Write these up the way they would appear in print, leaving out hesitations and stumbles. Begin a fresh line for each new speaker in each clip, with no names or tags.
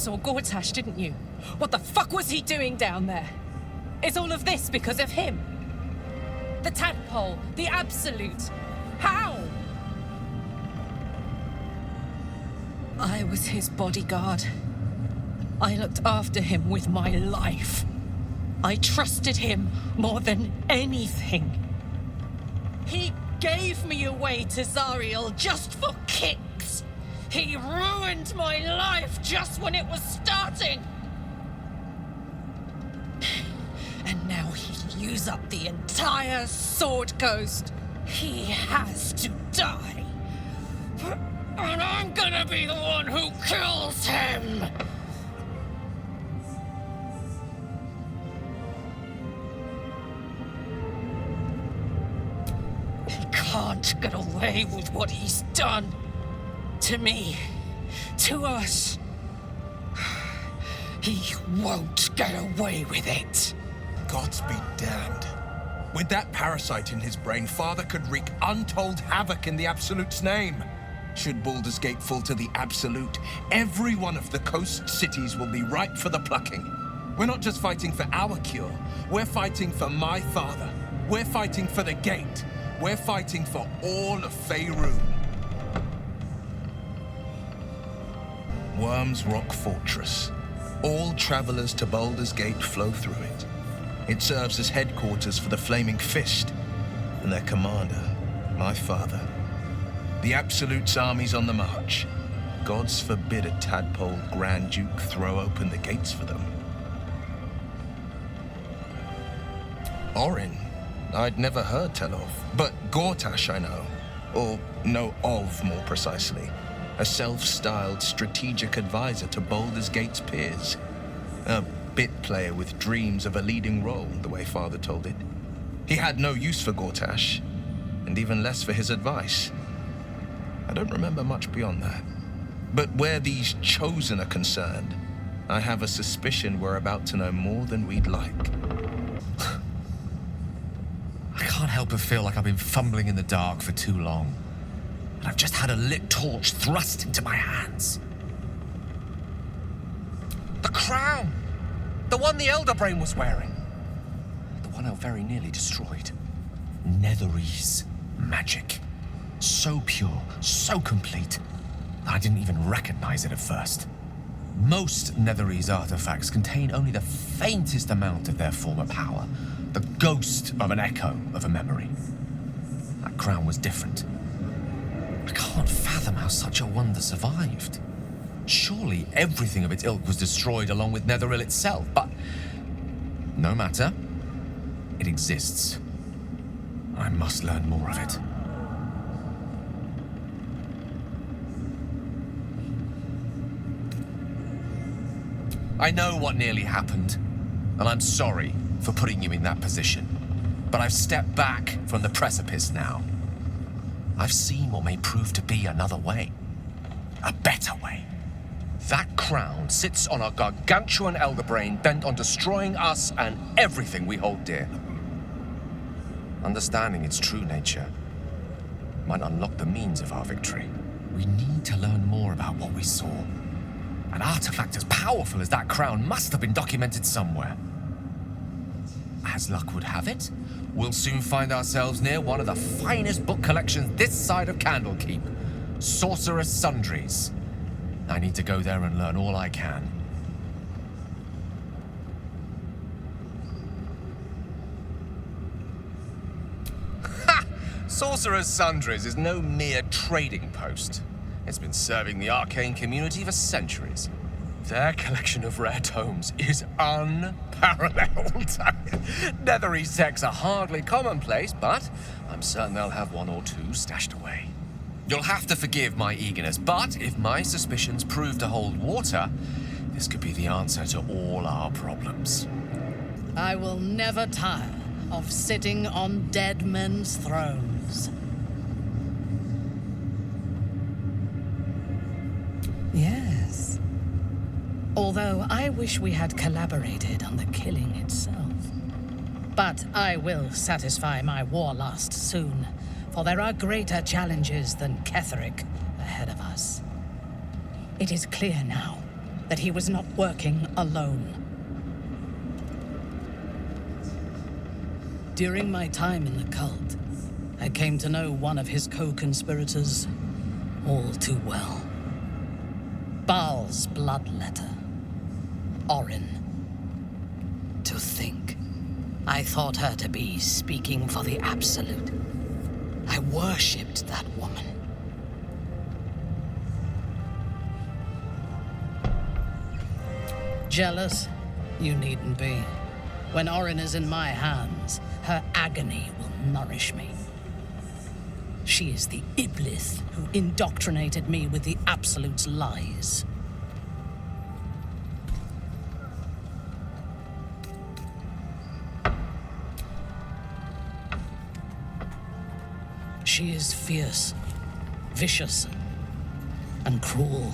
saw Gortash, didn't you? What the fuck was he doing down there? Is all of this because of him? The tadpole, the absolute. How? I was his bodyguard. I looked after him with my life. I trusted him more than anything. He gave me away to Zariel just for kicks. He ruined my life just when it was starting. And now he'll use up the entire Sword Coast. He has to die. And I'm gonna be the one who kills him. He can't get away with what he's done. To me. To us. He won't get away with it.
Gods be damned. With that parasite in his brain, Father could wreak untold havoc in the Absolute's name. Should Baldur's Gate fall to the Absolute, every one of the coast cities will be ripe for the plucking. We're not just fighting for our cure. We're fighting for my father. We're fighting for the Gate. We're fighting for all of Faerun. Worm's Rock Fortress. All travelers to Baldur's Gate flow through it. It serves as headquarters for the Flaming Fist and their commander, my father. The Absolute's army's on the march. Gods forbid a tadpole Grand Duke throw open the gates for them. Orin, I'd never heard tell of, but Gortash I know, or know of more precisely. A self-styled strategic advisor to Baldur's Gate's peers. A bit player with dreams of a leading role, the way Father told it. He had no use for Gortash, and even less for his advice. I don't remember much beyond that. But where these Chosen are concerned, I have a suspicion we're about to know more than we'd like.
I can't help but feel like I've been fumbling in the dark for too long. And I've just had a lit torch thrust into my hands. The crown! The one the Elder Brain was wearing. The one I very nearly destroyed. Netherese magic. So pure, so complete, that I didn't even recognize it at first. Most Netherese artifacts contain only the faintest amount of their former power, the ghost of an echo of a memory. That crown was different. I can't fathom how such a wonder survived. Surely everything of its ilk was destroyed along with Netheril itself, but no matter. It exists. I must learn more of it. I know what nearly happened, and I'm sorry for putting you in that position. But I've stepped back from the precipice now. I've seen what may prove to be another way. A better way. That crown sits on a gargantuan elder brain bent on destroying us and everything we hold dear. Understanding its true nature might unlock the means of our victory. We need to learn more about what we saw. An artifact as powerful as that crown must have been documented somewhere. As luck would have it, we'll soon find ourselves near one of the finest book collections this side of Candlekeep, Sorcerer's Sundries. I need to go there and learn all I can. Ha! Sorcerer's Sundries is no mere trading post. It's been serving the arcane community for centuries. Their collection of rare tomes is unparalleled. Netherese texts are hardly commonplace, but I'm certain they'll have one or two stashed away. You'll have to forgive my eagerness, but if my suspicions prove to hold water, this could be the answer to all our problems.
I will never tire of sitting on dead men's thrones. Yes. Although I wish we had collaborated on the killing itself. But I will satisfy my warlust soon, for there are greater challenges than Ketheric ahead of us. It is clear now. that he was not working alone. During my time in the cult, I came to know one of his co-conspirators all too well. Baal's bloodletter, Orin. To think, I thought her to be speaking for the Absolute. I worshipped that woman. Jealous? You needn't be. When Orin is in my hands, her agony will nourish me. She is the Iblis who indoctrinated me with the Absolute's lies. She is fierce, vicious, and cruel.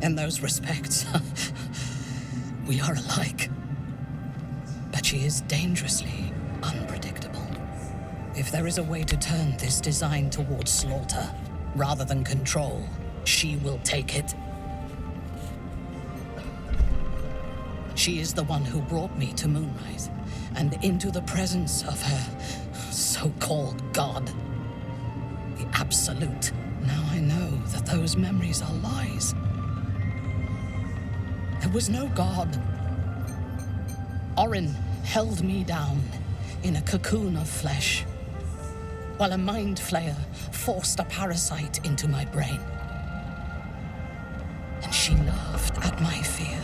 In those respects, we are alike. But she is dangerously unpredictable. If there is a way to turn this design towards slaughter, rather than control, she will take it. She is the one who brought me to Moonrise, and into the presence of her so-called God. The Absolute. Now I know that those memories are lies. There was no God. Orin held me down in a cocoon of flesh, while a mind flayer forced a parasite into my brain. And she laughed at my fear.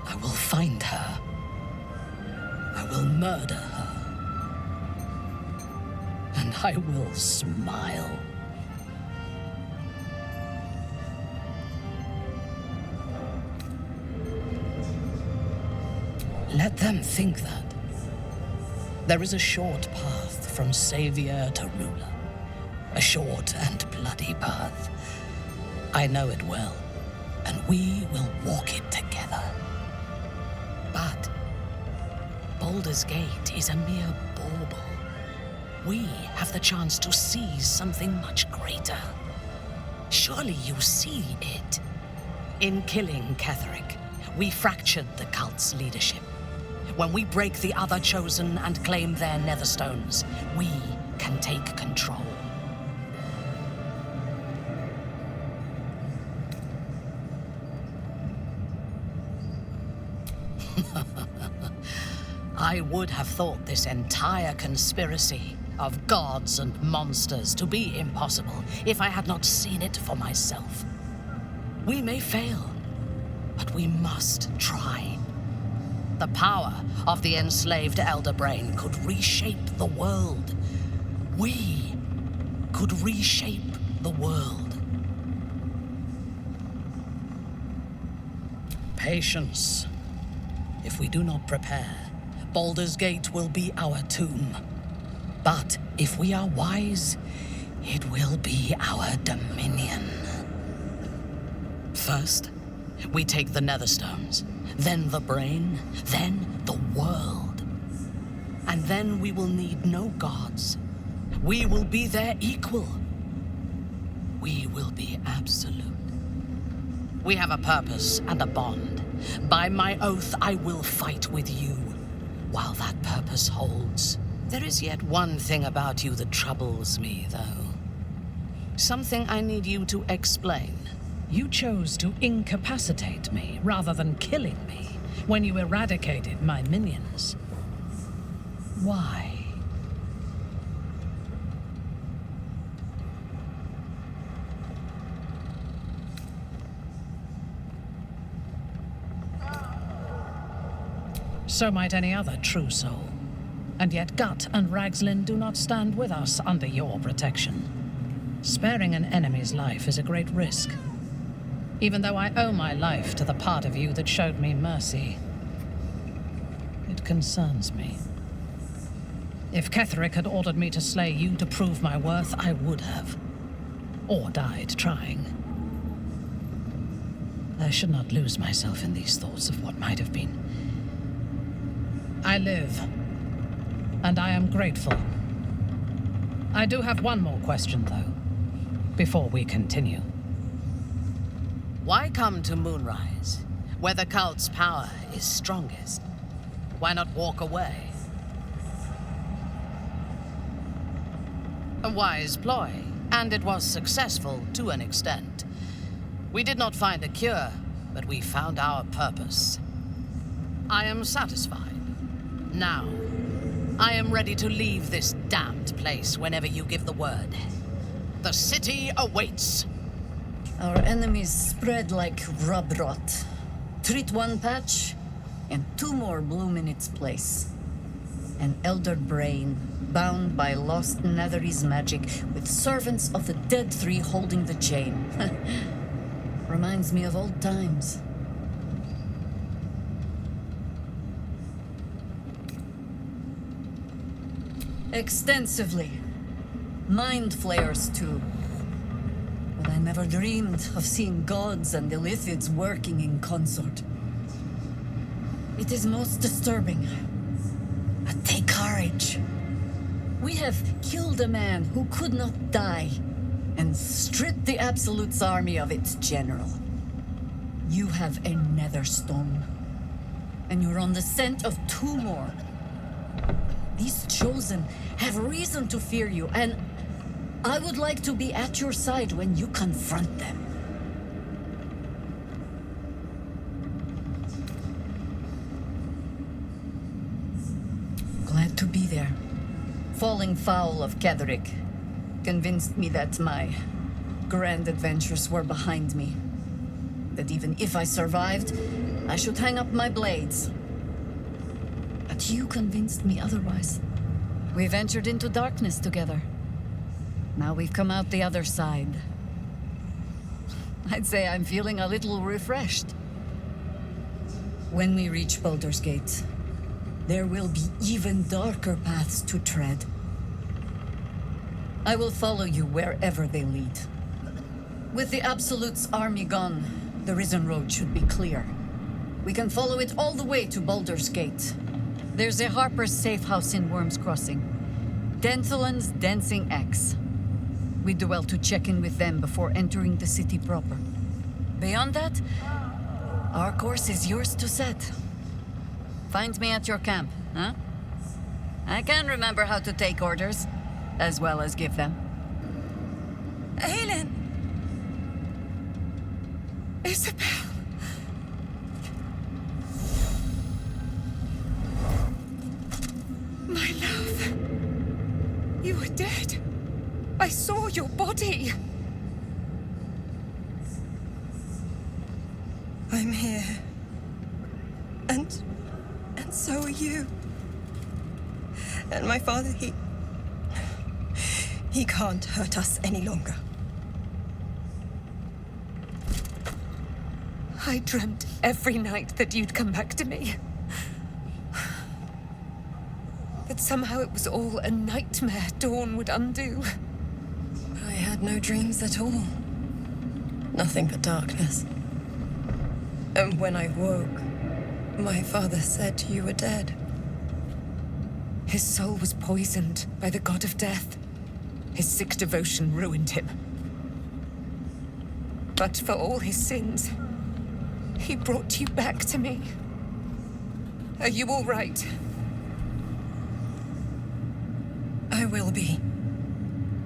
I will find her. I will murder her. And I will smile. Let them think that. There is a short path from savior to ruler. A short and bloody path. I know it well, and we will walk it together. But Baldur's Gate is a mere bauble. We have the chance to seize something much greater. Surely you see it. In killing Ketheric, we fractured the cult's leadership. When we break the other Chosen and claim their Netherstones, we can take control. I would have thought this entire conspiracy of gods and monsters to be impossible if I had not seen it for myself. We may fail, but we must try. The power of the enslaved Elder Brain could reshape the world. We could reshape the world. Patience. If we do not prepare, Baldur's Gate will be our tomb. But if we are wise, it will be our dominion. First, we take the Netherstones, then the brain, then the world. And then we will need no gods. We will be their equal. We will be absolute. We have a purpose and a bond. By my oath, I will fight with you, while that purpose holds. There is yet one thing about you that troubles me, though. Something I need you to explain. You chose to incapacitate me rather than killing me when you eradicated my minions. Why? So might any other true soul. And yet Gut and Ragslin do not stand with us under your protection. Sparing an enemy's life is a great risk. Even though I owe my life to the part of you that showed me mercy, it concerns me. If Ketheric had ordered me to slay you to prove my worth, I would have. Or died trying. I should not lose myself in these thoughts of what might have been. I live, and I am grateful. I do have one more question, though, before we continue. Why come to Moonrise, where the cult's power is strongest? Why not walk away? A wise ploy, and it was successful to an extent. We did not find a cure, but we found our purpose. I am satisfied. Now, I am ready to leave this damned place whenever you give the word. The city awaits.
Our enemies spread like rub rot. Treat one patch, and two more bloom in its place. An elder brain, bound by lost Netherese magic, with servants of the dead three holding the chain. Reminds me of old times. Extensively. Mind flayers, too. But I never dreamed of seeing gods and Illithids working in consort. It is most disturbing. But take courage. We have killed a man who could not die, and stripped the Absolute's army of its general. You have a Netherstone, and you're on the scent of two more. These Chosen have reason to fear you, and I would like to be at your side when you confront them. Glad to be there. Falling foul of Ketherick convinced me that my grand adventures were behind me. That even if I survived, I should hang up my blades. But you convinced me otherwise. We ventured into darkness together. Now we've come out the other side. I'd say I'm feeling a little refreshed. When we reach Baldur's Gate, there will be even darker paths to tread. I will follow you wherever they lead. With the Absolute's army gone, the Risen Road should be clear. We can follow it all the way to Baldur's Gate. There's a Harper's safe house in Worm's Crossing. Denthalen's Dancing Axe. We do well to check in with them before entering the city proper. Beyond that, our course is yours to set. Find me at your camp, huh? I can remember how to take orders, as well as give them.
Aelin! Isabel! My love! You were dead. I saw your body. I'm here. And so are you. And my father, he can't hurt us any longer. I dreamt every night that you'd come back to me. That somehow it was all a nightmare Dawn would undo. I had no dreams at all. Nothing but darkness. And when I woke, my father said you were dead. His soul was poisoned by the god of death. His sick devotion ruined him. But for all his sins, he brought you back to me. Are you all right? I will be.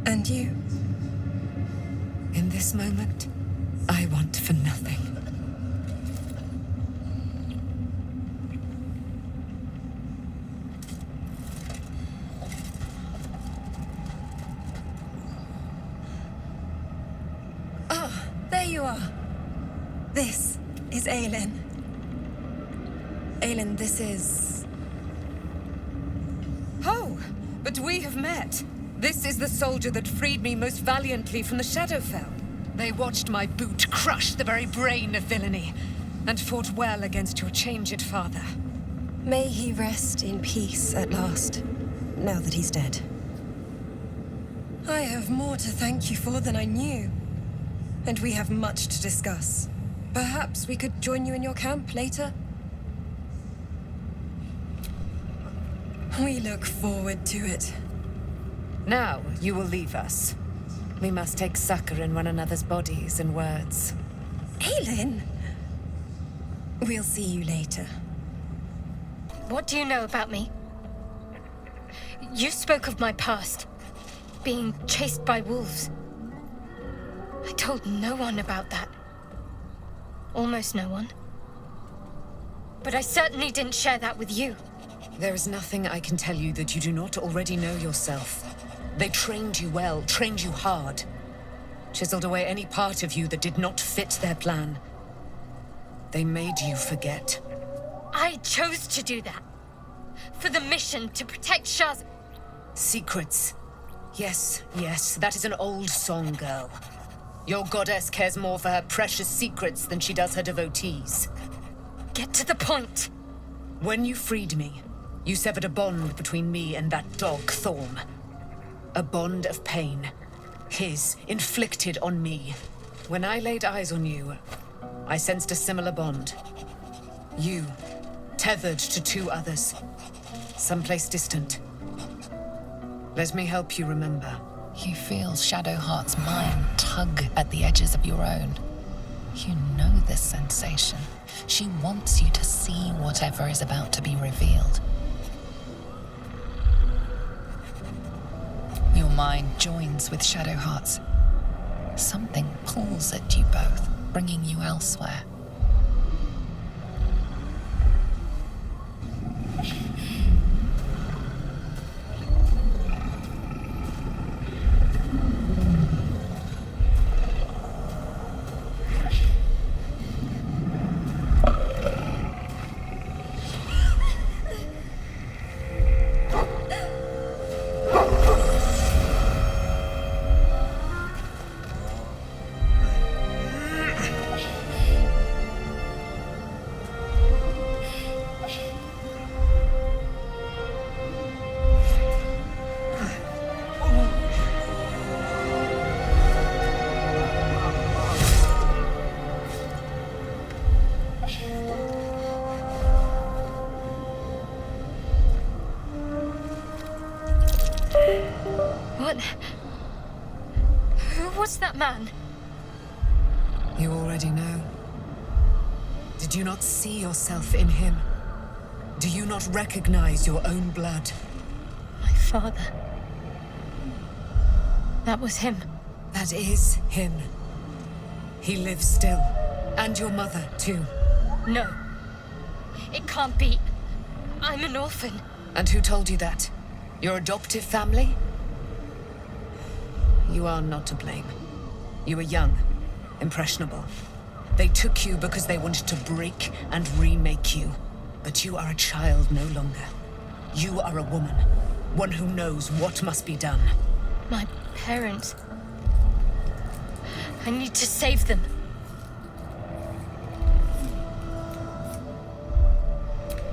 And you? In this moment, I want for nothing. There you are. This is Aelin. Aelin, this is... Oh, but we have met. This is the soldier that freed me most valiantly from the Shadowfell. They watched my boot crush the very brain of villainy, and fought well against your changed father. May he rest in peace at last, now that he's dead. I have more to thank you for than I knew. And we have much to discuss. Perhaps we could join you in your camp later? We look forward to it. Now you will leave us. We must take succor in one another's bodies and words.
Aelin! We'll see you later.
What do you know about me? You spoke of my past, being chased by wolves. I told no one about that. Almost no one. But I certainly didn't share that with you.
There is nothing I can tell you that you do not already know yourself. They trained you well, trained you hard. Chiseled away any part of you that did not fit their plan. They made you forget.
I chose to do that. For the mission to protect Shah's...
Secrets. Yes, that is an old song, girl. Your goddess cares more for her precious secrets than she does her devotees.
Get to the point.
When you freed me, you severed a bond between me and that dog, Thorm. A bond of pain. His, inflicted on me. When I laid eyes on you, I sensed a similar bond. You, tethered to two others. Someplace distant. Let me help you remember.
You feel Shadowheart's mind tug at the edges of your own. You know this sensation. She wants you to see whatever is about to be revealed. Your mind joins with Shadowheart's. Something pulls at you both, bringing you elsewhere.
What? Who was that man?
You already know. Did you not see yourself in him? Do you not recognize your own blood?
My father. That was him.
That is him. He lives still. And your mother, too.
No. It can't be. I'm an orphan.
And who told you that? Your adoptive family? You are not to blame. You were young, impressionable. They took you because they wanted to break and remake you. But you are a child no longer. You are a woman, one who knows what must be done.
My parents. I need to save them.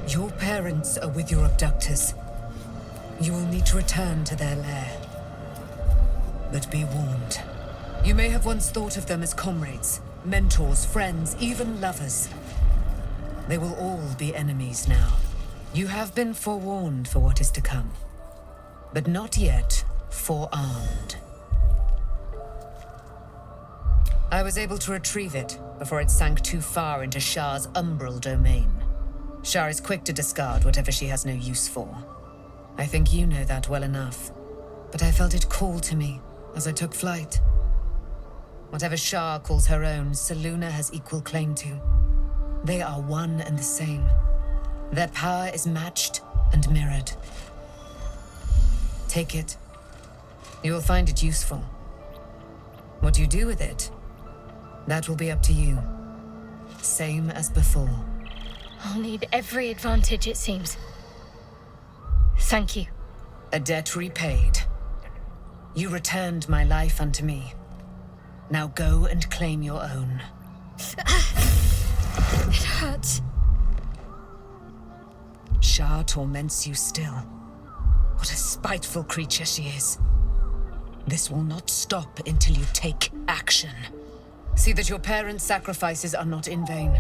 Your parents are with your abductors. You will need to return to their lair. But be warned. You may have once thought of them as comrades, mentors, friends, even lovers. They will all be enemies now. You have been forewarned for what is to come, but not yet forearmed. I was able to retrieve it before it sank too far into Shah's umbral domain. Shah is quick to discard whatever she has no use for. I think you know that well enough, but I felt it call to me as I took flight. Whatever Shah calls her own, Selûne has equal claim to. They are one and the same. Their power is matched and mirrored. Take it. You will find it useful. What you do with it, that will be up to you. Same as before.
I'll need every advantage, it seems. Thank you.
A debt repaid. You returned my life unto me. Now go and claim your own.
It hurts.
Shah torments you still. What a spiteful creature she is. This will not stop until you take action. See that your parents' sacrifices are not in vain.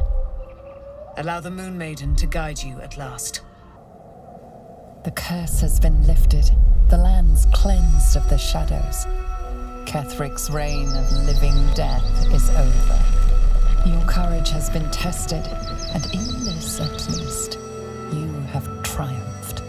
Allow the Moon Maiden to guide you at last.
The curse has been lifted. The land's cleansed of the shadows. Kethric's reign of living death is over.
Your courage has been tested, and in this at least, you have triumphed.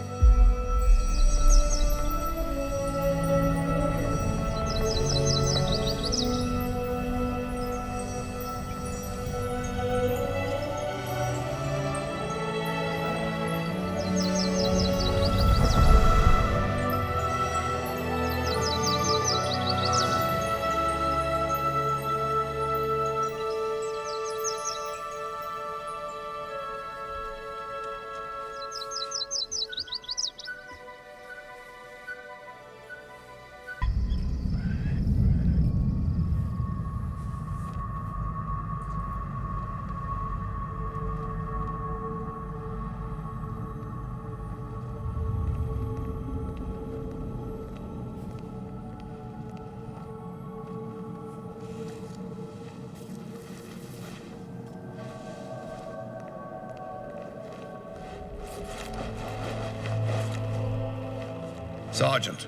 Sergeant,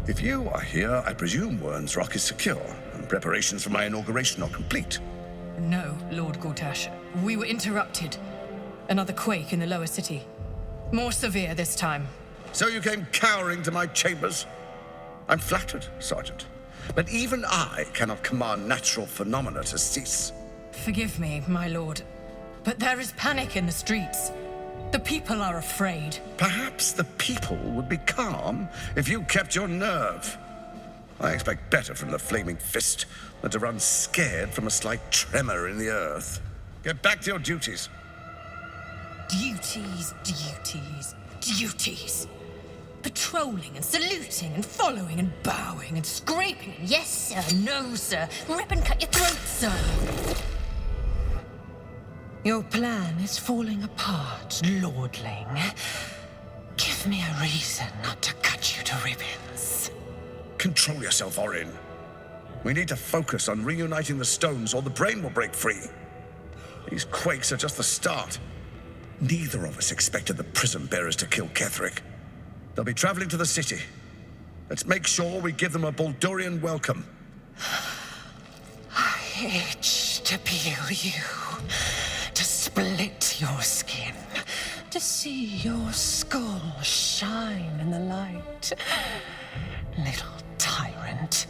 if you are here, I presume Wern's Rock is secure, and preparations for my inauguration are complete.
No, Lord Gortash. We were interrupted. Another quake in the lower city. More severe this time.
So you came cowering to my chambers? I'm flattered, Sergeant. But even I cannot command natural phenomena to cease.
Forgive me, my lord, but there is panic in the streets. The people are afraid.
Perhaps the people would be calm if you kept your nerve. I expect better from the Flaming Fist than to run scared from a slight tremor in the earth. Get back to your duties.
Duties, duties, duties. Patrolling and saluting and following and bowing and scraping. Yes, sir. No, sir. Rip and cut your throat, sir.
Your plan is falling apart, lordling. Give me a reason not to cut you to ribbons.
Control yourself, Orin. We need to focus on reuniting the stones or the brain will break free. These quakes are just the start. Neither of us expected the prison bearers to kill Ketherick. They'll be traveling to the city. Let's make sure we give them a Baldurian welcome.
I itch to peel you, to split your skin, to see your skull shine in the light. Little tyrant.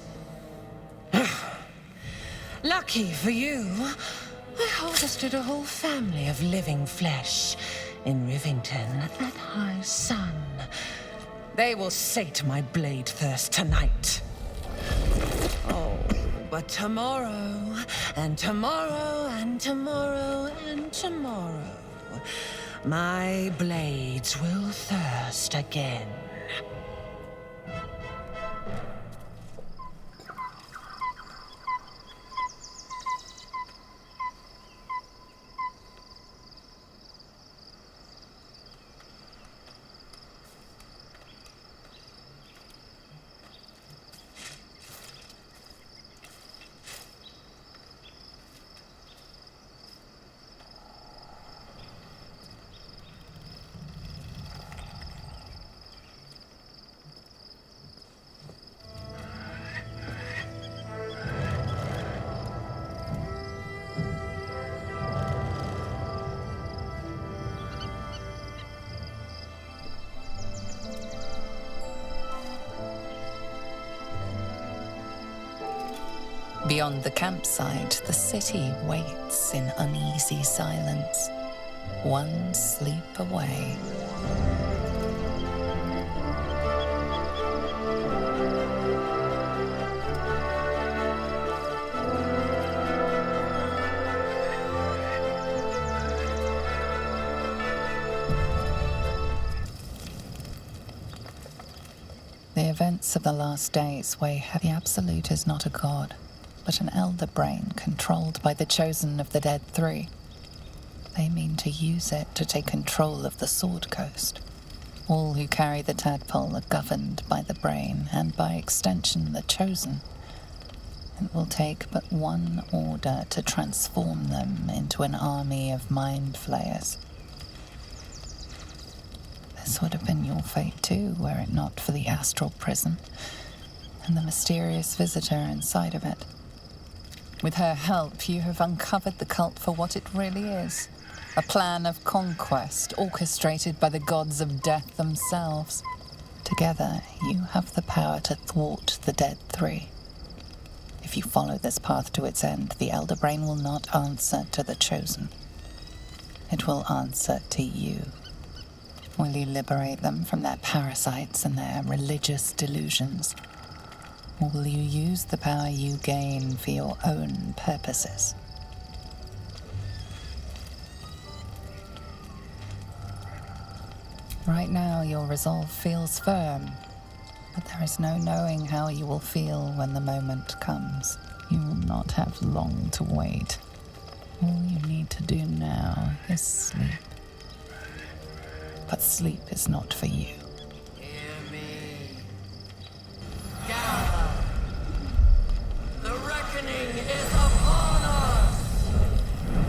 Lucky for you, I harvested a whole family of living flesh in Rivington at high sun. They will sate my blade thirst tonight. Oh, but tomorrow, and tomorrow, and tomorrow, and tomorrow, my blades will thirst again.
Beyond the campsite, the city waits in uneasy silence, one sleep away. The events of the last days weigh heavy. The Absolute is not a god, but an elder brain controlled by the chosen of the Dead Three. They mean to use it to take control of the Sword Coast. All who carry the tadpole are governed by the brain, and by extension the chosen. It will take but one order to transform them into an army of mind flayers. This would have been your fate too, were it not for the astral prison and the mysterious visitor inside of it.
With her help, you have uncovered the cult for what it really is. A plan of conquest orchestrated by the gods of death themselves. Together, you have the power to thwart the Dead Three. If you follow this path to its end, the Elder Brain will not answer to the Chosen. It will answer to you. Will you liberate them from their parasites and their religious delusions? Or will you use the power you gain for your own purposes? Right now, your resolve feels firm, but there is no knowing how you will feel when the moment comes. You will not have long to wait. All you need to do now is sleep. But sleep is not for you.
Hear me. Gather. The reckoning is upon us.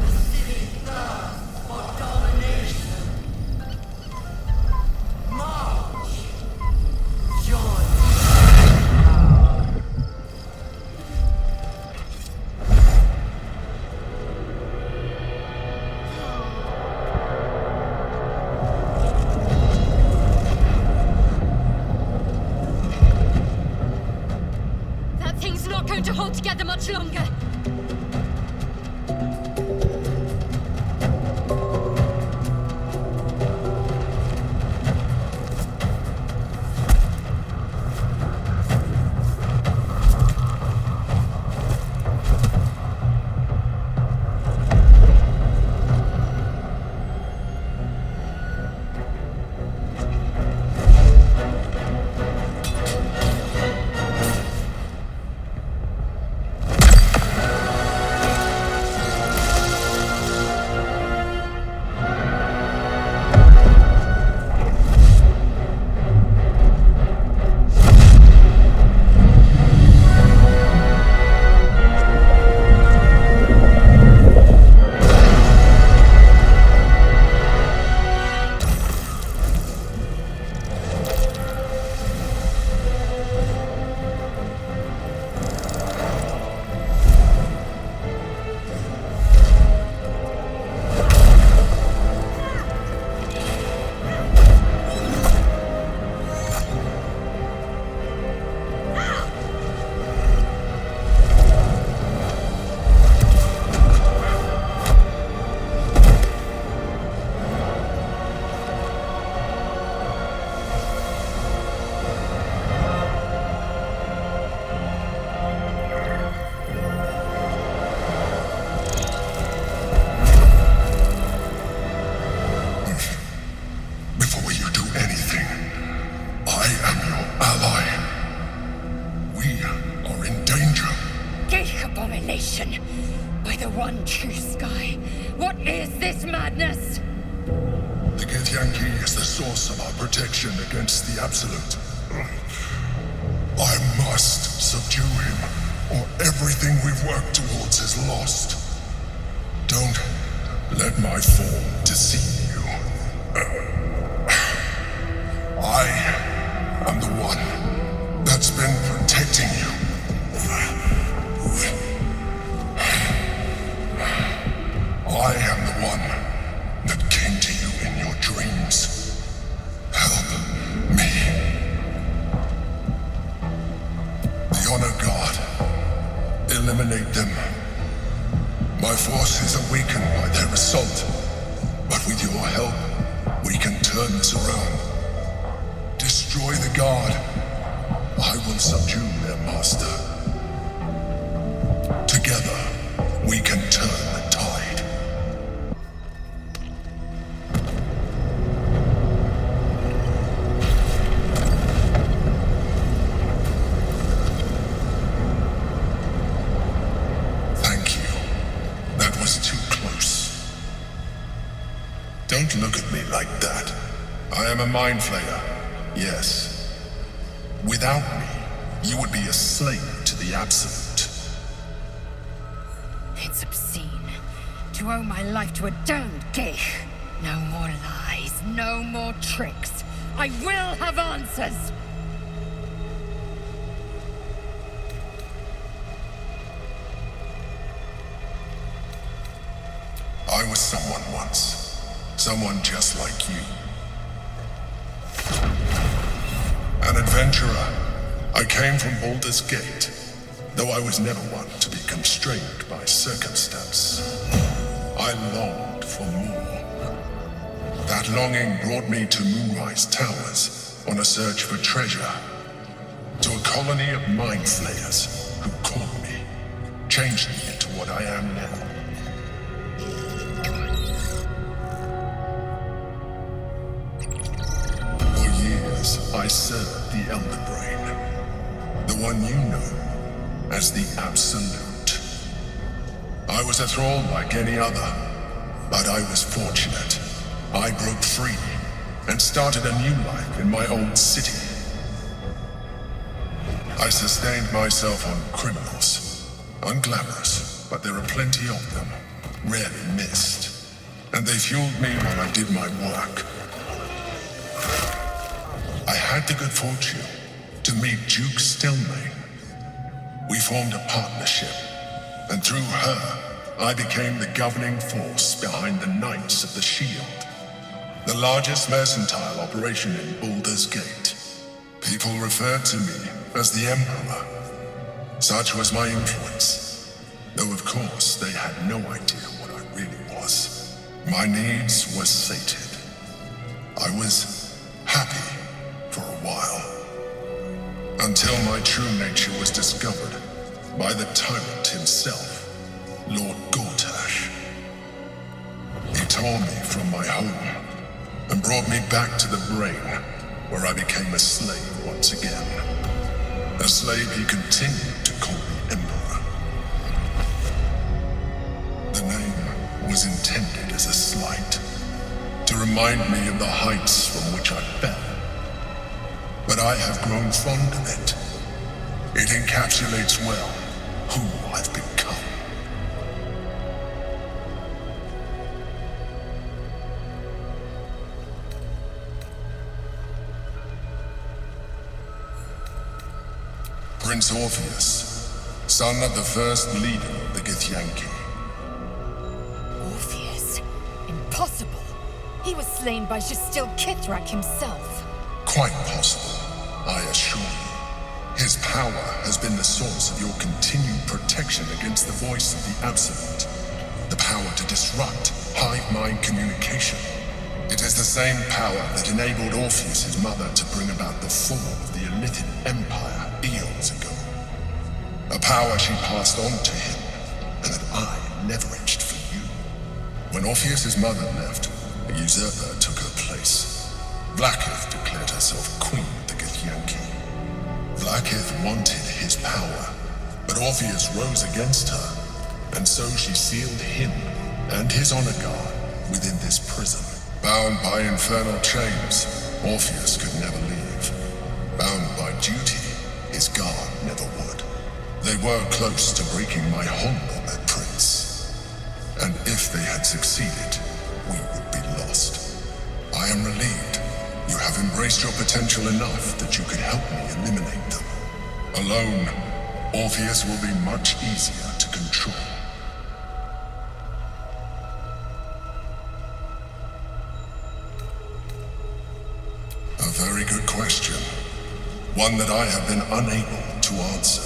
The city thirsts for domination. March. Join.
That thing's not going to hold together much longer.
Before you do anything, I am your ally. We are in danger.
Geek abomination! By the one true sky, what is this madness?
The Githyanki is the source of our protection against the Absolute. I must subdue him, or everything we've worked towards is lost. Don't let my form deceive you. I am the one that's been protecting you. I am the one that came to you in your dreams. Help me. The Honor God. Eliminate them. My forces are weakened by their assault, but with your help, we can turn this around. Destroy the Guard. I will subdue their master. Together, we can turn the tide. Thank you. That was too close. Don't look at me like that. I am a mind flayer. Yes. Without me, you would be a slave to the Absolute.
It's obscene. To owe my life to a damned geek. No more lies, no more tricks. I will have answers!
I was someone once. Someone just like you. An adventurer. I came from Baldur's Gate, though I was never one to be constrained by circumstance. I longed for more. That longing brought me to Moonrise Towers on a search for treasure. To a colony of mind flayers who caught me, changed me into what I am now. For years, I served the Elder Brain, the one you know as the Absolute. I was a thrall like any other, but I was fortunate. I broke free and started a new life in my old city. I sustained myself on criminals. Unglamorous, but there are plenty of them, rarely missed. And they fueled me while I did my work. I had the good fortune to meet Duke Stelmane. We formed a partnership, and through her, I became the governing force behind the Knights of the Shield, the largest mercantile operation in Baldur's Gate. People referred to me as the Emperor. Such was my influence, though of course they had no idea what I really was. My needs were sated. I was happy for a while, until my true nature was discovered by the tyrant himself, Lord Gortash. He tore me from my home and brought me back to the Brain, where I became a slave once again. A slave he continued to call the Emperor. The name was intended as a slight, to remind me of the heights from which I fell. But I have grown fond of it. It encapsulates well who I've become. Prince Orpheus, son of the first leader of the Githyanki.
Orpheus? Impossible. He was slain by Justil Kithrak himself.
Quite possible, I assure you. His power has been the source of your continued protection against the voice of the Absolute. The power to disrupt hive mind communication. It is the same power that enabled Orpheus's mother to bring about the fall of the Illithid Empire eons ago. A power she passed on to him, and that I leveraged for you. When Orpheus's mother left, a usurper took her place. Blackith declared herself queen of the Githyanki. Blackith wanted his power, but Orpheus rose against her, and so she sealed him and his honor guard within this prison. Bound by infernal chains, Orpheus could never leave. Bound by duty, his guard never would. They were close to breaking my hold on that prince. And if they had succeeded, we would be lost. I am relieved. You have embraced your potential enough that you could help me eliminate them. Alone, Orpheus will be much easier to control. A very good question. One that I have been unable to answer.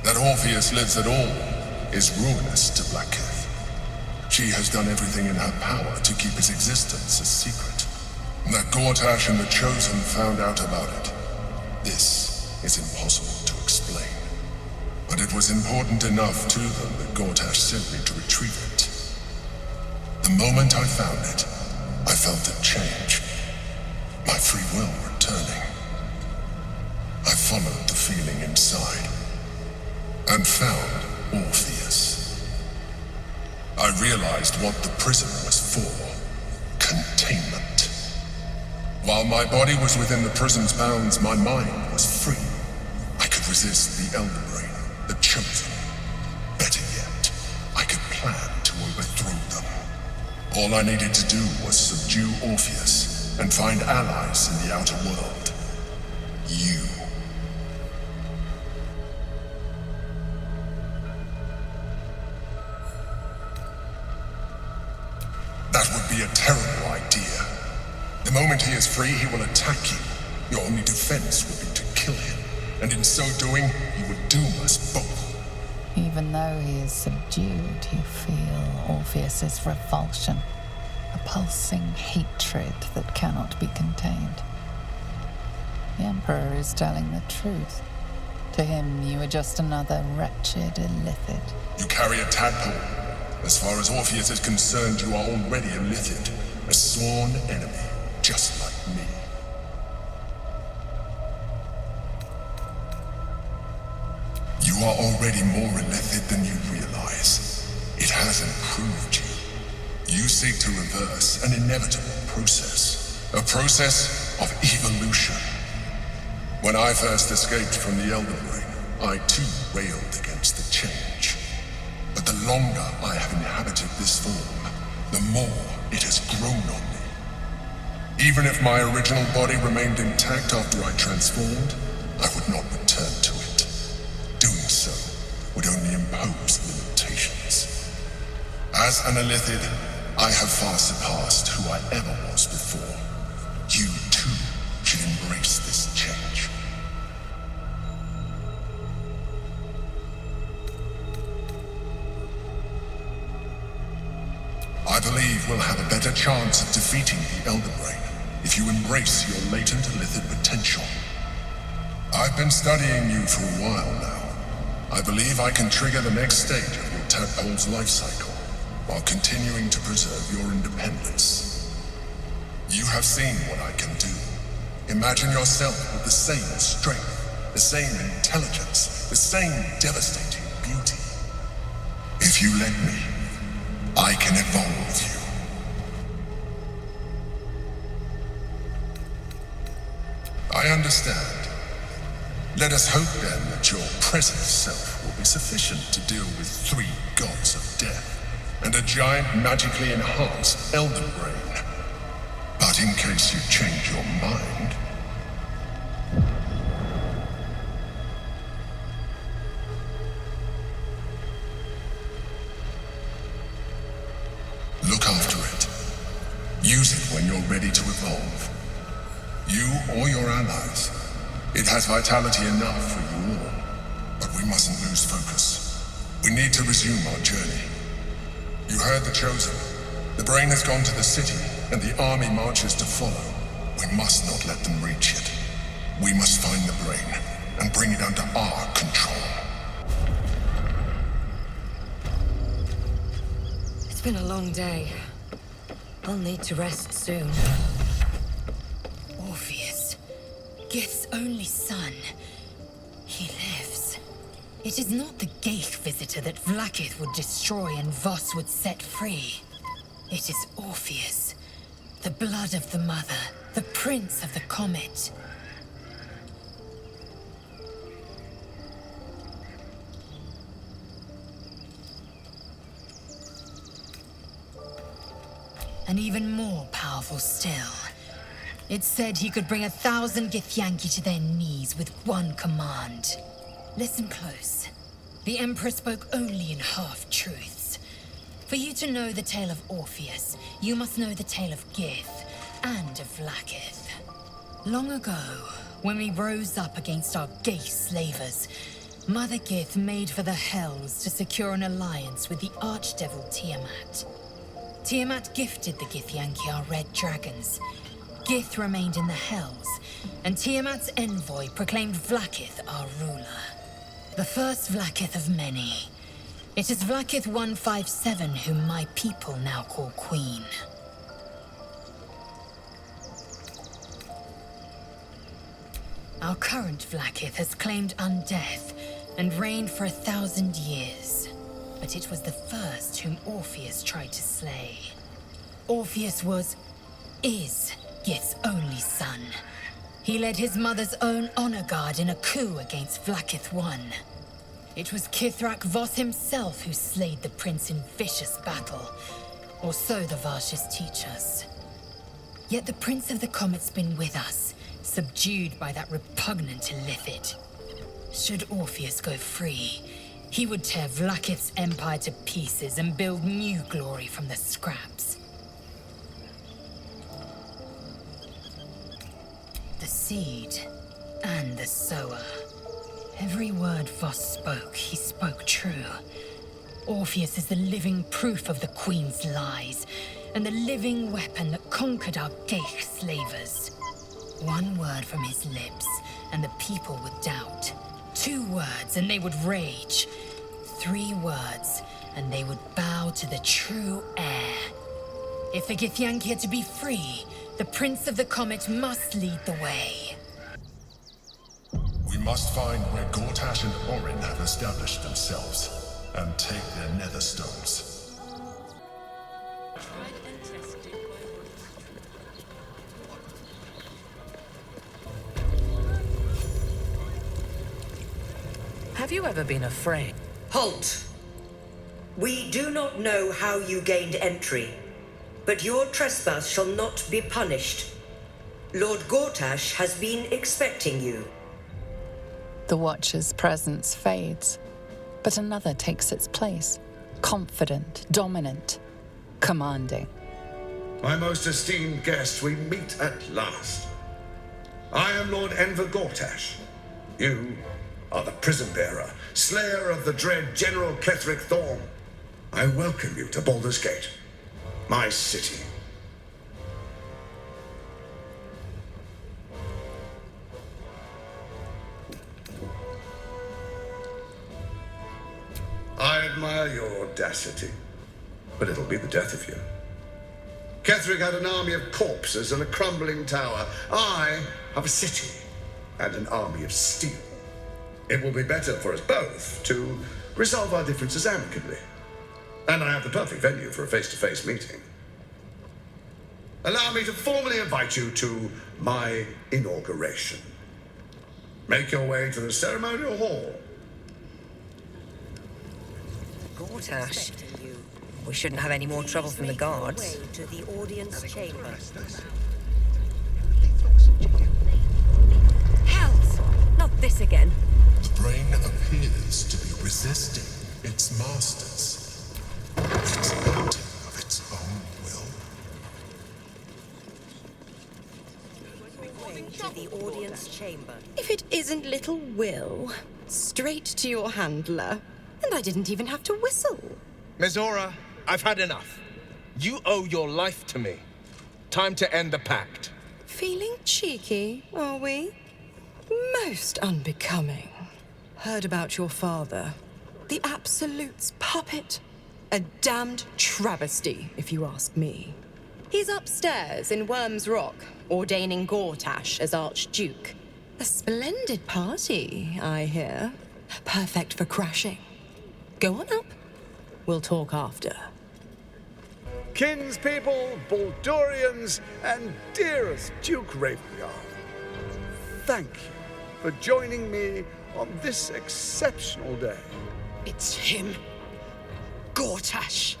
That Orpheus lives at all is ruinous to Blackith. She has done everything in her power to keep his existence a secret. That Gortash and the Chosen found out about it. This is impossible to explain. But it was important enough to them that Gortash sent me to retrieve it. The moment I found it, I felt a change. My free will returning. I followed the feeling inside and found Orpheus. I realized what the prison was for. Containment. While my body was within the prison's bounds, my mind was free. I could resist the Elder Brain, the Chosen. Better yet, I could plan to overthrow them. All I needed to do was subdue Orpheus and find allies in the outer world. You. be a terrible idea. The moment he is free, he will attack you. Your only defense will be to kill him, and in so doing, he would doom us both.
Even though he is subdued, you feel Orpheus's revulsion, a pulsing hatred that cannot be contained. The Emperor is telling the truth. To him, you are just another wretched illithid.
You carry a tadpole. As far as Orpheus is concerned, you are already a illithid, a sworn enemy, just like me. You are already more illithid than you realize. It has improved you. You seek to reverse an inevitable process. A process of evolution. When I first escaped from the Elder Brain, I too railed against the change. But the longer I have inhabited this form, the more it has grown on me. Even if my original body remained intact after I transformed, I would not return to it. Doing so would only impose limitations. As an illithid, I have far surpassed who I ever was before. You too should embrace this change. I believe we'll have a better chance of defeating the Elder Brain if you embrace your latent illithid potential. I've been studying you for a while now. I believe I can trigger the next stage of your tadpole's life cycle while continuing to preserve your independence. You have seen what I can do. Imagine yourself with the same strength, the same intelligence, the same devastating beauty. If you let me, I can evolve you. I understand. Let us hope then that your present self will be sufficient to deal with 3 gods of death and a giant magically enhanced Elder Brain. But in case you change your mind... look after it. Use it when you're ready to evolve. You or your allies. It has vitality enough for you all. But we mustn't lose focus. We need to resume our journey. You heard the Chosen. The Brain has gone to the city, and the army marches to follow. We must not let them reach it. We must find the Brain and bring it under our control.
It's been a long day. I'll need to rest soon. Orpheus, Gith's only son. He lives. It is not the Geich visitor that Vlaakith would destroy and Voss would set free. It is Orpheus, the blood of the mother, the prince of the comet. And even more powerful still. It said he could bring 1,000 Githyanki to their knees with one command. Listen close. The Emperor spoke only in half-truths. For you to know the tale of Orpheus, you must know the tale of Gith and of Vlaakith. Long ago, when we rose up against our Geich slavers, Mother Gith made for the Hells to secure an alliance with the Archdevil Tiamat. Tiamat gifted the Githyanki our red dragons. Gith remained in the Hells, and Tiamat's envoy proclaimed Vlaakith our ruler. The first Vlaakith of many. It is Vlaakith 157 whom my people now call Queen. Our current Vlaakith has claimed undeath and reigned for 1,000 years. But it was the first whom Orpheus tried to slay. Orpheus is Gith's only son. He led his mother's own honor guard in a coup against Vlaakith I. It was Kithrak Voss himself who slayed the prince in vicious battle, or so the Varshas teach us. Yet the Prince of the Comet's been with us, subdued by that repugnant illithid. Should Orpheus go free, he would tear Vlaakith's empire to pieces and build new glory from the scraps. seed and the sower. Every word Voss spoke, he spoke true. Orpheus is the living proof of the Queen's lies, and the living weapon that conquered our Geich slavers. One word from his lips, and the people would doubt. 2 words, and they would rage. 3 words, and they would bow to the true heir. If the Githyanki are to be free, the Prince of the Comet must lead the way.
We must find where Gortash and Orin have established themselves, and take their nether stones.
Have you ever been afraid?
Halt! We do not know how you gained entry, but your trespass shall not be punished. Lord Gortash has been expecting you.
The Watcher's presence fades, but another takes its place. Confident, dominant, commanding.
My most esteemed guest, we meet at last. I am Lord Enver Gortash. You are the prison bearer, slayer of the dread General Ketheric Thorm. I welcome you to Baldur's Gate, my city. I admire your audacity, but it'll be the death of you. Ketheric had an army of corpses and a crumbling tower. I have a city and an army of steel. It will be better for us both to resolve our differences amicably. And I have the perfect venue for a face-to-face meeting. Allow me to formally invite you to my inauguration. Make your way to the ceremonial hall.
Gortash, we shouldn't have any more trouble from the guards. To the audience chamber. Hells! Not this again.
The brain appears to be resisting its masters. It's acting of its own will.
To the audience chamber.
If it isn't little Will, straight to your handler. And I didn't even have to whistle.
Mizora, I've had enough. You owe your life to me. Time to end the pact.
Feeling cheeky, are we? Most unbecoming. Heard about your father. The Absolute's puppet. A damned travesty, if you ask me. He's upstairs in Worm's Rock, ordaining Gortash as Archduke. A splendid party, I hear. Perfect for crashing. Go on up. We'll talk after.
Kinspeople, Baldurians, and dearest Duke Ravengard, thank you for joining me on this exceptional day.
It's him. Gortash.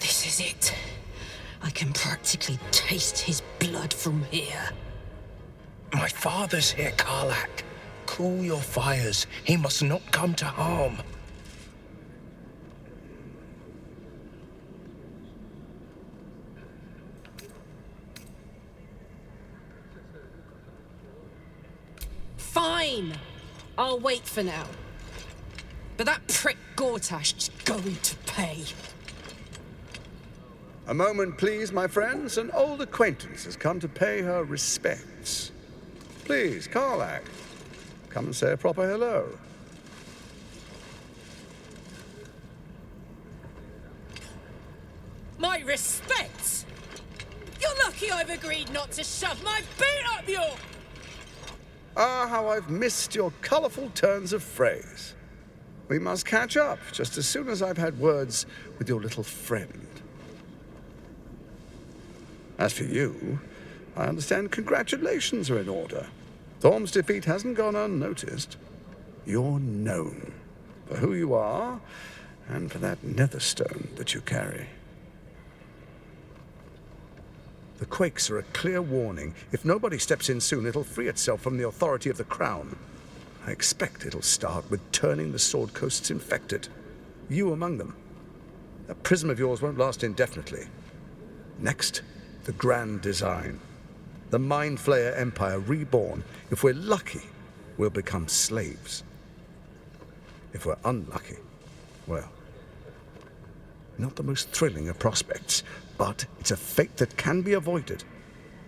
This is it. I can practically taste his blood from here.
My father's here, Karlak. Cool your fires. He must not come to harm.
Fine. I'll wait for now. But that prick Gortash is going to pay.
A moment, please, my friends. An old acquaintance has come to pay her respects. Please, Karlak, come and say a proper hello.
My respects? You're lucky I've agreed not to shove my boot up your...
Ah, how I've missed your colourful turns of phrase. We must catch up just as soon as I've had words with your little friend. As for you, I understand congratulations are in order. Thorm's defeat hasn't gone unnoticed. You're known for who you are and for that netherstone that you carry. The quakes are a clear warning. If nobody steps in soon, it'll free itself from the authority of the Crown. I expect it'll start with turning the Sword Coasts infected. You among them. That prism of yours won't last indefinitely. Next, the grand design. The Mind Flayer Empire reborn. If we're lucky, we'll become slaves. If we're unlucky, well, not the most thrilling of prospects, but it's a fate that can be avoided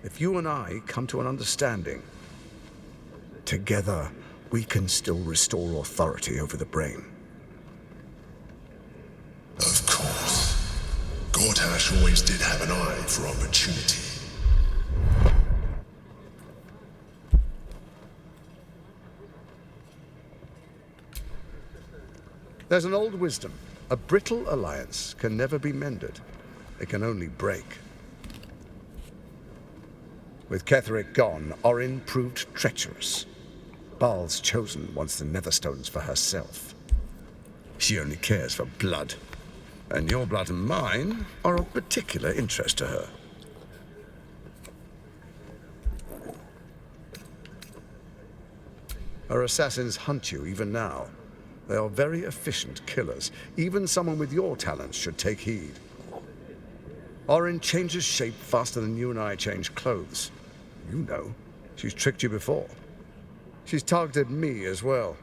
if you and I come to an understanding. Together, we can still restore authority over the brain.
Of course. Gortash always did have an eye for opportunity.
There's an old wisdom. A brittle alliance can never be mended. It can only break. With Ketheric gone, Orin proved treacherous. Baal's chosen wants the Netherstones for herself. She only cares for blood. And your blood and mine are of particular interest to her. Her assassins hunt you even now. They are very efficient killers. Even someone with your talents should take heed. Orin changes shape faster than you and I change clothes. You know, she's tricked you before. She's targeted me as well.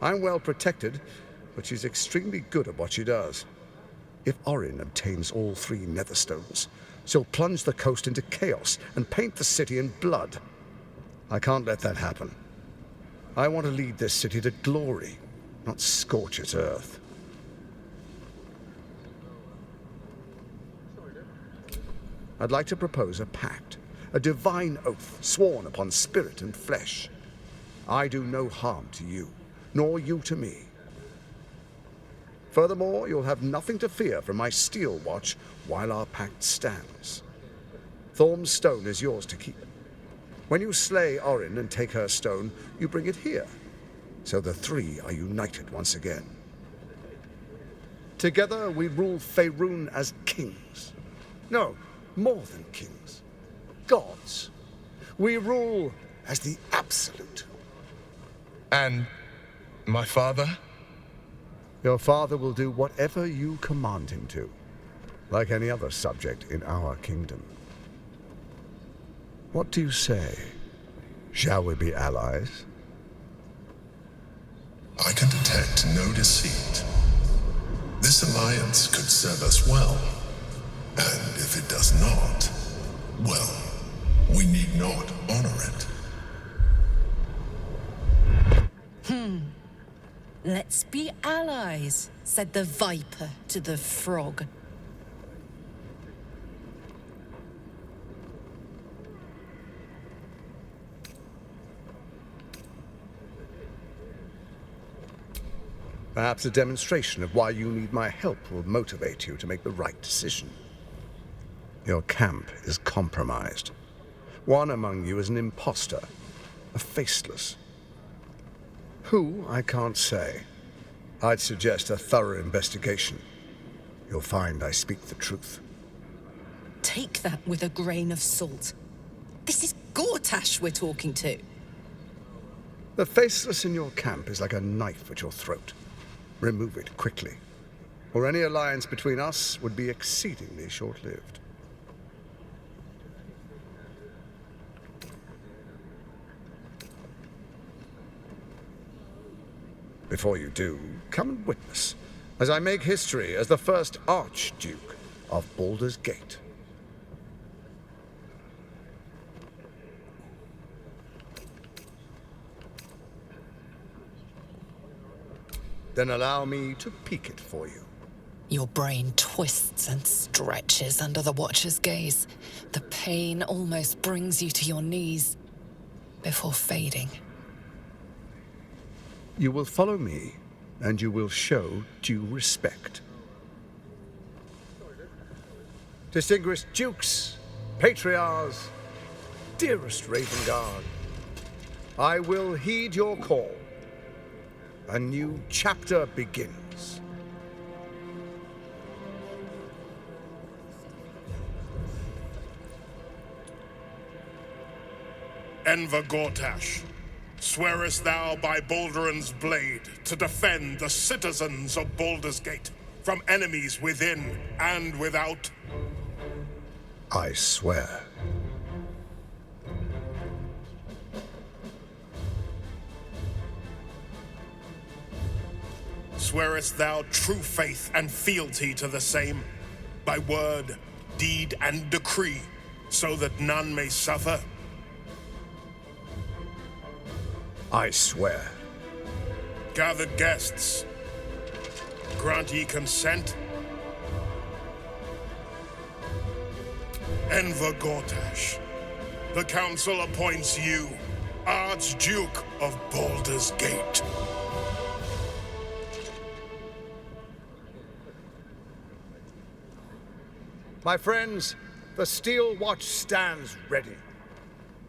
I'm well protected, but she's extremely good at what she does. If Orin obtains all 3 Netherstones, she'll plunge the coast into chaos and paint the city in blood. I can't let that happen. I want to lead this city to glory, not scorch its earth. I'd like to propose a pact, a divine oath sworn upon spirit and flesh. I do no harm to you, nor you to me. Furthermore, you'll have nothing to fear from my steel watch while our pact stands. Thorm's stone is yours to keep. When you slay Orin and take her stone, you bring it here, so the 3 are united once again. Together we rule Faerun as kings. No, more than kings. Gods. We rule as the Absolute.
And my father?
Your father will do whatever you command him to, like any other subject in our kingdom. What do you say? Shall we be allies?
I can detect no deceit. This alliance could serve us well. And if it does not, well, we need not honor it.
Let's be allies, said the viper to the frog.
Perhaps a demonstration of why you need my help will motivate you to make the right decision. Your camp is compromised. One among you is an imposter, a faceless. Who, I can't say. I'd suggest a thorough investigation. You'll find I speak the truth.
Take that with a grain of salt. This is Gortash we're talking to.
The faceless in your camp is like a knife at your throat. Remove it quickly, or any alliance between us would be exceedingly short-lived. Before you do, come and witness, as I make history as the first Archduke of Baldur's Gate. Then allow me to peek it for you.
Your brain twists and stretches under the Watcher's gaze. The pain almost brings you to your knees before fading.
You will follow me, and you will show due respect. Distinguished dukes, patriarchs, dearest Ravengard, I will heed your call. A new chapter begins.
Enver Gortash, swearest thou by Balduran's blade to defend the citizens of Baldur's Gate from enemies within and without?
I swear.
Swearest thou true faith and fealty to the same, by word, deed, and decree, so that none may suffer?
I swear.
Gathered guests, grant ye consent? Enver Gortash, the council appoints you Archduke of Baldur's Gate.
My friends, the steel watch stands ready.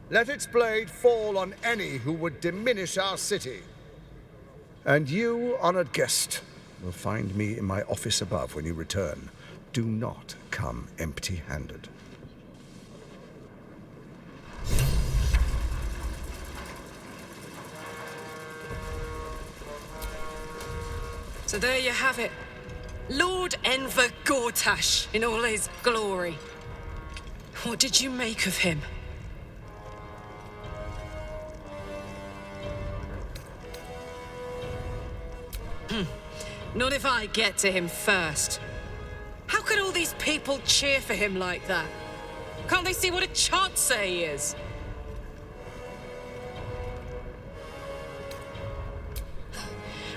Let its blade fall on any who would diminish our city. And you, honored guest, will find me in my office above when you return. Do not come empty-handed.
So there you have it. Lord Enver Gortash in all his glory. What did you make of him? Not if I get to him first. How can all these people cheer for him like that? Can't they see what a chancer he is?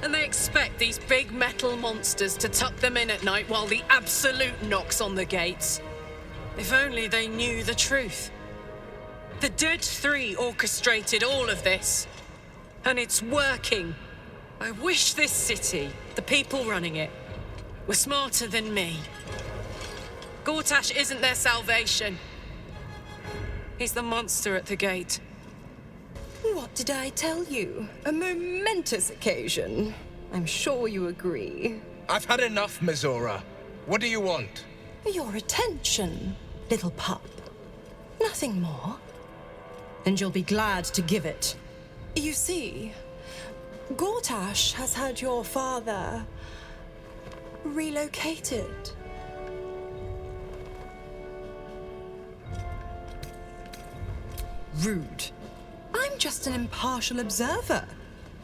And they expect these big metal monsters to tuck them in at night while the Absolute knocks on the gates. If only they knew the truth. The BG3 orchestrated all of this. And it's working. I wish this city, the people running it, were smarter than me. Gortash isn't their salvation. He's the monster at the gate.
What did I tell you? A momentous occasion. I'm sure you agree.
I've had enough, Mizora. What do you want?
Your attention, little pup. Nothing more. And you'll be glad to give it. You see, Gortash has had your father relocated. Rude. I'm just an impartial observer.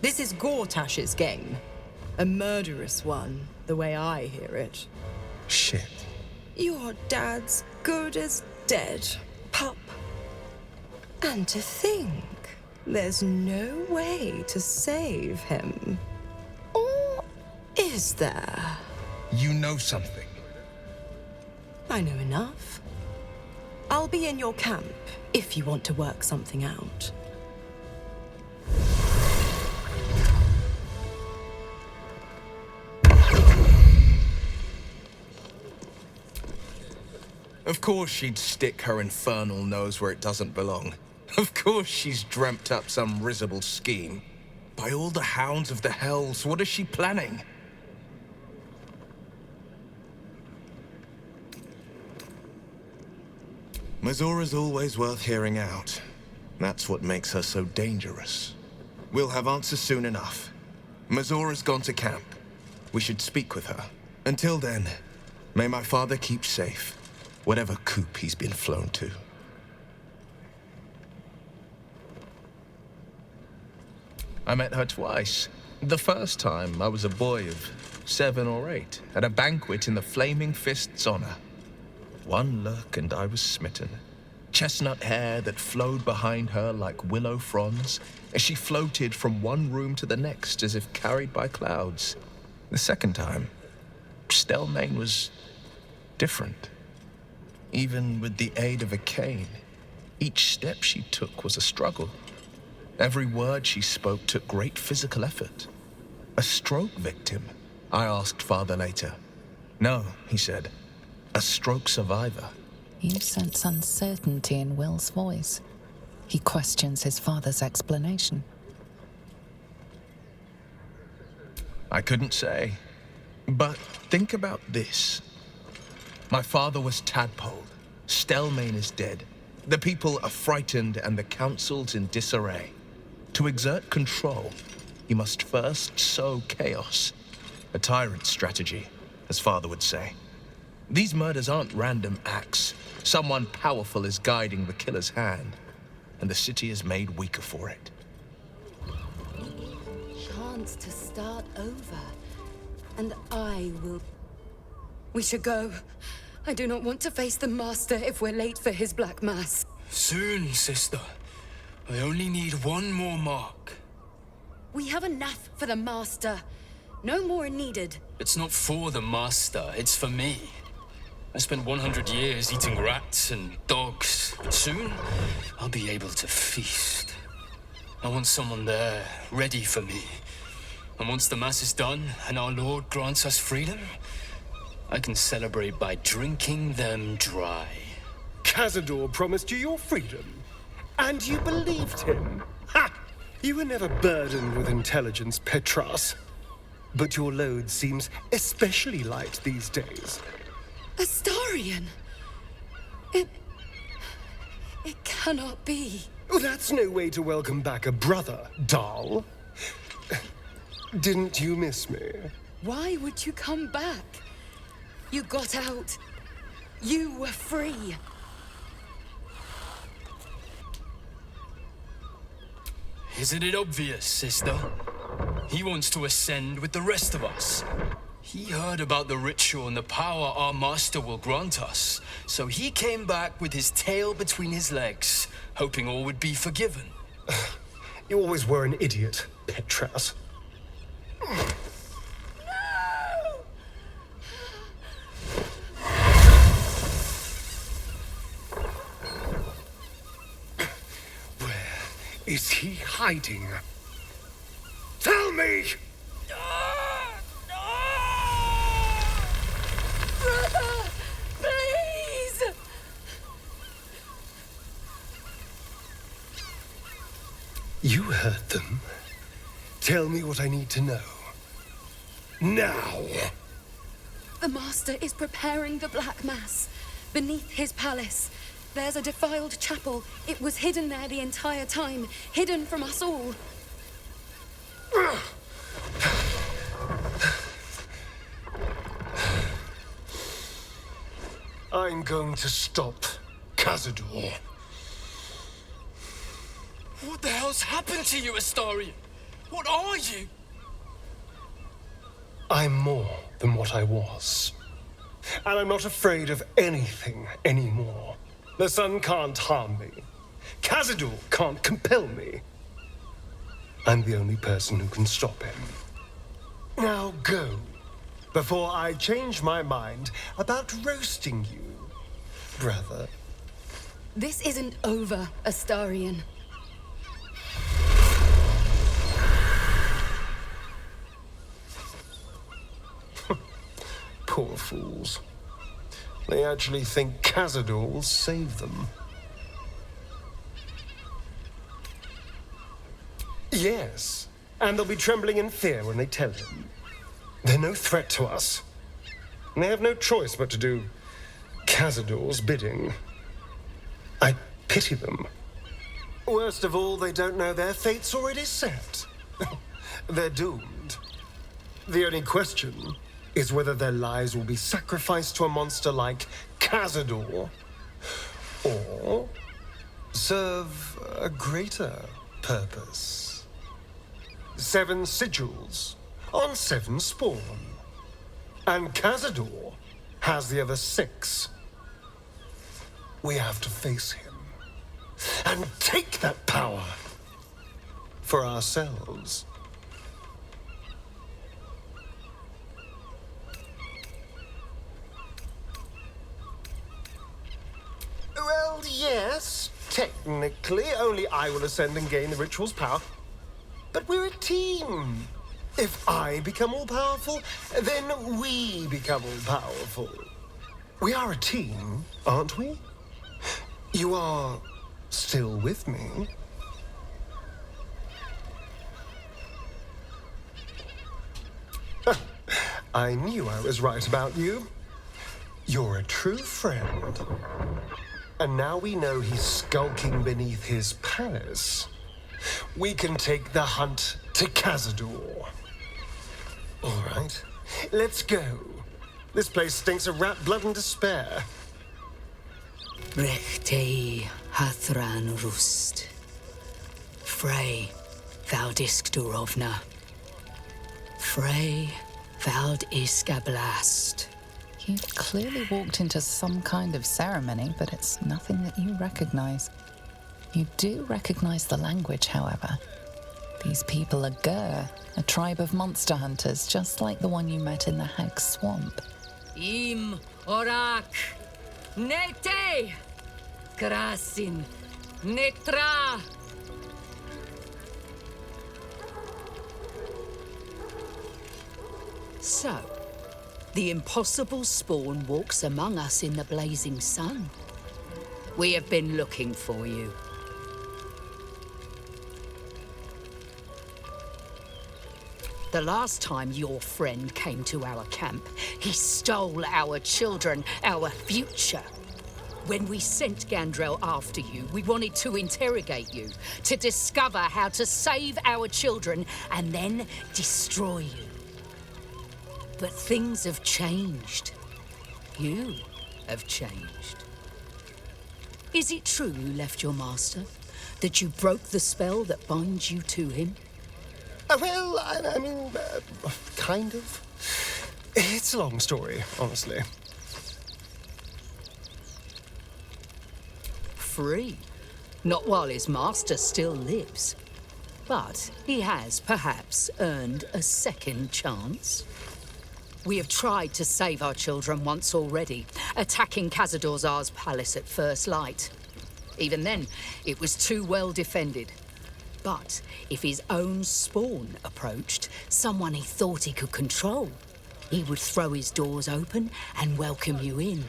This is Gortash's game. A murderous one, the way I hear it.
Shit.
Your dad's good as dead, pup. And to think, there's no way to save him. Or is there?
You know something.
I know enough. I'll be in your camp if you want to work something out.
Of course she'd stick her infernal nose where it doesn't belong. Of course she's dreamt up some risible scheme. By all the hounds of the hells, what is she planning? Mizora's always worth hearing out. That's what makes her so dangerous. We'll have answers soon enough. Mizora's gone to camp. We should speak with her. Until then, may my father keep safe, whatever coop he's been flown to. I met her twice. The first time, I was a boy of 7 or 8, at a banquet in the Flaming Fist's honor. One look and I was smitten. Chestnut hair that flowed behind her like willow fronds as she floated from one room to the next as if carried by clouds. The second time, Stelmane was different. Even with the aid of a cane, each step she took was a struggle. Every word she spoke took great physical effort. A stroke victim? I asked Father later. No, he said. A stroke survivor.
You sense uncertainty in Will's voice. He questions his father's explanation.
I couldn't say. But think about this. My father was tadpoled. Stelmane is dead. The people are frightened and the council's in disarray. To exert control, he must first sow chaos. A tyrant's strategy, as Father would say. These murders aren't random acts. Someone powerful is guiding the killer's hand, and the city is made weaker for it.
Chance to start over.
and I will... We should go. I do not want to face the Master if we're late for his Black Mass.
Soon, sister. I only need one more mark.
We have enough for the Master. No more needed.
It's not for the Master, it's for me. I spent 100 years eating rats and dogs. Soon, I'll be able to feast. I want someone there, ready for me. And once the Mass is done, and our Lord grants us freedom, I can celebrate by drinking them dry.
Cazador promised you your freedom, and you believed him. Ha! You were never burdened with intelligence, Petras. But your load seems especially light these days.
Astarion! It cannot be.
Oh, that's no way to welcome back a brother, doll. Didn't you miss me?
Why would you come back? You got out. You were free.
Isn't it obvious, sister? He wants to ascend with the rest of us. He heard about the ritual and the power our master will grant us, so he came back with his tail between his legs, hoping all would be forgiven.
You always were an idiot, Petras. Where is he hiding? Tell me!
Brother! Please!
You heard them. Tell me what I need to know. Now!
The Master is preparing the Black Mass. Beneath his palace, there's a defiled chapel. It was hidden there the entire time, hidden from us all.
I'm going to stop Cazador.
What the hell's happened to you, Astarion? What are you?
I'm more than what I was. And I'm not afraid of anything anymore. The sun can't harm me. Cazador can't compel me. I'm the only person who can stop him. Now go, before I change my mind about roasting you, brother.
This isn't over, Astarion.
Poor fools. They actually think Cazador will save them. Yes, and they'll be trembling in fear when they tell him. They're no threat to us. And they have no choice but to do Cazador's bidding. I pity them. Worst of all, they don't know their fate's already set. They're doomed. The only question is whether their lives will be sacrificed to a monster like Cazador, or serve a greater purpose. 7 sigils on 7 spawn. And Cazador has the other 6. We have to face him and take that power for ourselves. Well, yes, technically, only I will ascend and gain the ritual's power. But we're a team. If I become all-powerful, then we become all-powerful. We are a team, aren't we? You are still with me? I knew I was right about you. You're a true friend. And now we know he's skulking beneath his palace. We can take the hunt to Cazador. All right, let's go. This place stinks of rat blood and despair.
Rechtei Hathran Rust. Frey, thou Disk Durovna. Frey, Vald Iskablast.
You've clearly walked into some kind of ceremony, but it's nothing that you recognize. You do recognize the language, however. These people are Gur, a tribe of monster hunters, just like the one you met in the Hag Swamp.
Im Orak. Nete. Krasin. Netra. So, the impossible spawn walks among us in the blazing sun. We have been looking for you. The last time your friend came to our camp, he stole our children, our future. When we sent Gandrel after you, we wanted to interrogate you, to discover how to save our children and then destroy you. But things have changed. You have changed. Is it true you left your master? That you broke the spell that binds you to him?
Well, I mean, kind of. It's a long story, honestly.
Free. Not while his master still lives. But he has perhaps earned a second chance. We have tried to save our children once already, attacking Khazad-dûr'Zar's palace at first light. Even then, it was too well defended. But if his own spawn approached, someone he thought he could control, he would throw his doors open and welcome you in.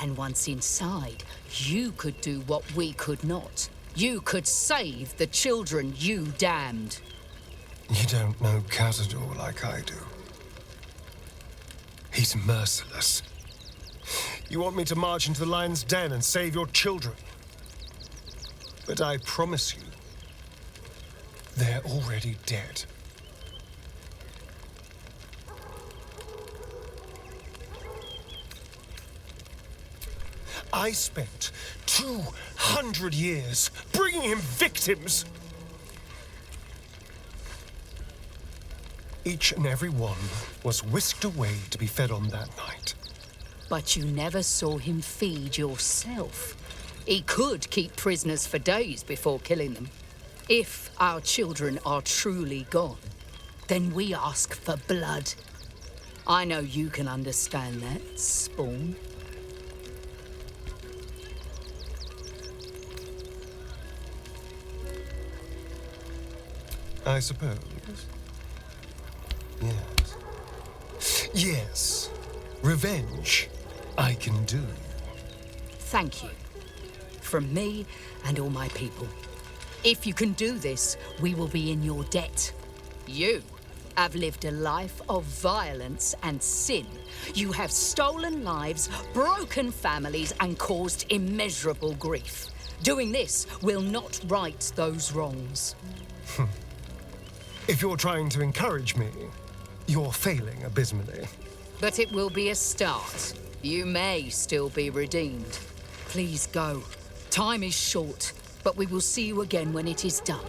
And once inside, you could do what we could not. You could save the children you damned.
You don't know Khazad-dûr like I do. He's merciless. You want me to march into the lion's den and save your children? But I promise you, they're already dead. I spent 200 years bringing him victims. Each and every one was whisked away to be fed on that night.
But you never saw him feed yourself. He could keep prisoners for days before killing them. If our children are truly gone, then we ask for blood. I know you can understand that, Spawn.
I suppose. Yes. Yes. Revenge, I can do.
Thank you. From me and all my people. If you can do this, we will be in your debt. You have lived a life of violence and sin. You have stolen lives, broken families, and caused immeasurable grief. Doing this will not right those wrongs.
If you're trying to encourage me, you're failing abysmally.
But it will be a start. You may still be redeemed. Please go. Time is short, but we will see you again when it is done.